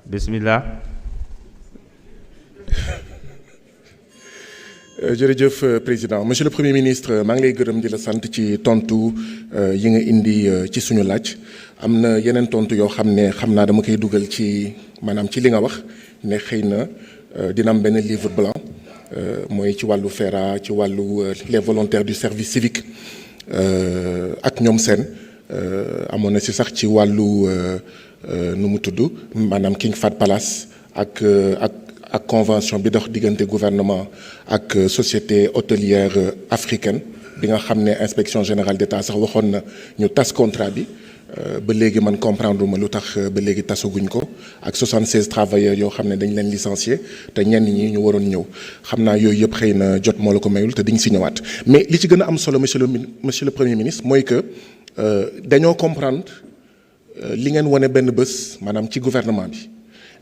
bismillah. jërëjëf président monsieur le premier ministre maa ngi lay gërëm di la sant ci tontu yi nga indi ci suñu laaj am na yeneen tontu yoo xam ne xam naa dama koy dugal ci maanaam ci li nga wax ne xëy na dina am benn livre blanc mooy ci wàllu FERA ci wàllu les volontaires du service civique ak ñoom seen amoon na si sax ci wàllu nu mu tudd maanaam King Fahd Palace ak convention bi dox diggante gouvernement ak société hôtelière africaine bi nga xam ne inspection générale d'État sax waxoon na ñu tas contrat bi ba léegi man comprendre ma lu tax ba léegi tasaguñ ko ak 76 travailleurs yoo xam ne dañ leen licencier te ñenn ñi ñu waroon ñëw xam naa yooyu yëpp xëy na jot moo la ko mayul te diñ si ñëwaat mais li ci gën a am solo monsieur le premier ministre mooy que dañoo comprendre li ngeen wane benn bés maanaam ci gouvernement bi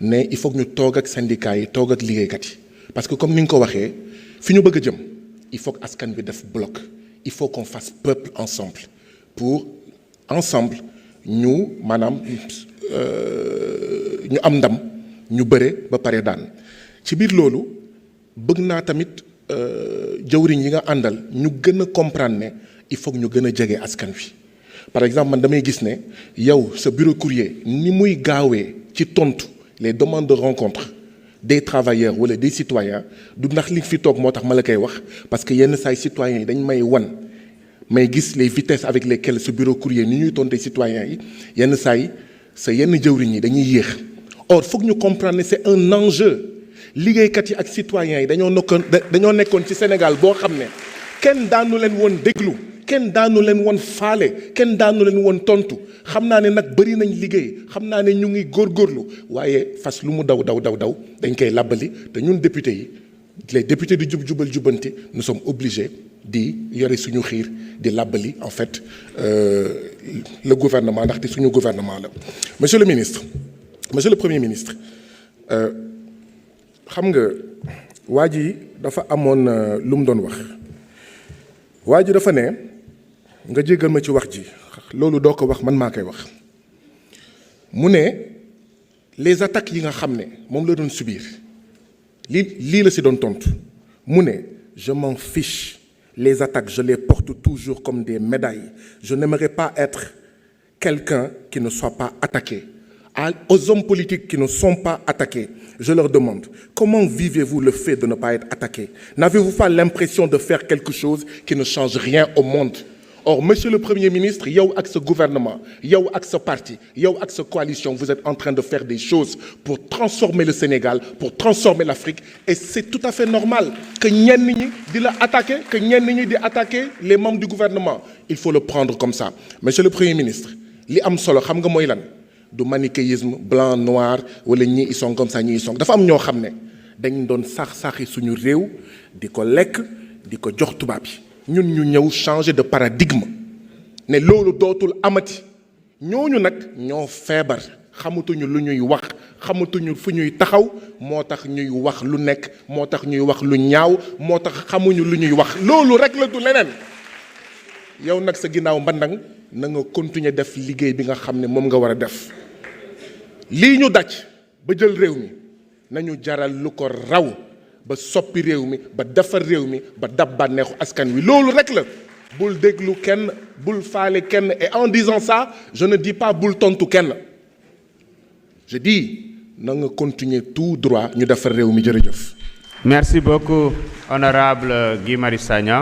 ne il faut que ñu toog ak syndicats yi toog ak liggéeykat yi parce que comme ni nga ko waxee fi ñu bëgg a jëm il faut que askan bi def bloc il faut qu'on fasse peuple ensemble pour ensemble ñu maanaam ñu am ndam ñu bëre ba pare daan ci biir loolu bëgg naa tamit jëwriñ yi nga àndal ñu gën a comprendre ne il faut que ñu gën a jege askan wi par exemple man damay gis ne yow sa bureau courrier ni muy gaawee ci tontu les demandes de rencontre des travailleurs wala des citoyens du ndax li fi toog moo tax ma la koy wax parce que yenn saay citoyens yi dañ may wan may gis les vitesses avec lesquelles ce bureau courrier ni ñuy tontee citoyens yi yenn saay sa yenn jëwriñ yi dañuy yéex or foog ñu comprendre ne c'est un enjeu liggéeykat yi ak citoyens yi dañoo nekkoon ci Sénégal boo xam ne kenn daanu leen woon déglu kenn daanu leen woon faale kenn daanu leen woon tontu xam naa ne nag bëri nañ liggéey xam naa ne ñu ngi góorgóorlu waaye fas lu mu daw dañ koy làbbali te ñun député yi les députés di jubal jubbanti nous sommes obligés di yore suñu xiir di làbbali en fait le gouvernement ndaxte suñu gouvernement la. monsieur le premier ministre xam nga waa ji dafa amoon lu mu doon wax waa ji dafa ne nga jéggal ma ci wax ji loolu doo ko wax man maa koy wax mu ne les attaques yi nga xam ne moom la doon subir lii la si doon tontu mu ne je m'en fiche les attaques je les porte toujours comme des médailles je n'aimerais pas être quelqu'un qui ne soit pas attaqué aux hommes politiques qui ne sont pas attaqués je leur demande comment vivez-vous le fait de ne pas être attaqué n'avez-vous pas l'impression de faire quelque chose qui ne change rien au monde or monsieur le premier ministre yow ak sa gouvernement yow ak sa parti yow ak sa coalition vous êtes en train de faire des choses pour transformer le Sénégal pour transformer l'Afrique et c'est tout à fait normal que ñenn ñi di la attaquer que ñenn ñi di attaquer les membres du gouvernement il faut le prendre comme ça monsieur le premier ministre li am solo xam nga mooy lan du manichéisme blanc noir wala ñii ils sont comme ça ñii ils sont dafa am ñoo xam ne dañ doon sax-saxi suñu réew di ko lekk di ko jox tubaab yi ñun ñu ñëw changer de paradigme ne loolu dootul amati ñooñu nag ñoo feebar xamatuñu lu ñuy wax xamatuñu fu ñuy taxaw moo tax ñuy wax lu nekk moo tax ñuy wax lu ñaaw moo tax xamuñu lu ñuy wax loolu rek la du leneen yow nag sa ginnaaw mbandang na nga continuer def liggéey bi nga xam ne moom nga war a def lii ñu daj ba jël réew mi nañu jaral lu ko raw ba soppi réew mi ba defar réew mi ba dab bànneexu askan wi loolu rek la bul déglu kenn bul faale kenn et en disant ça je ne dis pas bul tontu kenn je dis na nga continuer tout droit ñu defar réew mi jërëjëf. Merci beaucoup honorable Guy Marius Sagna.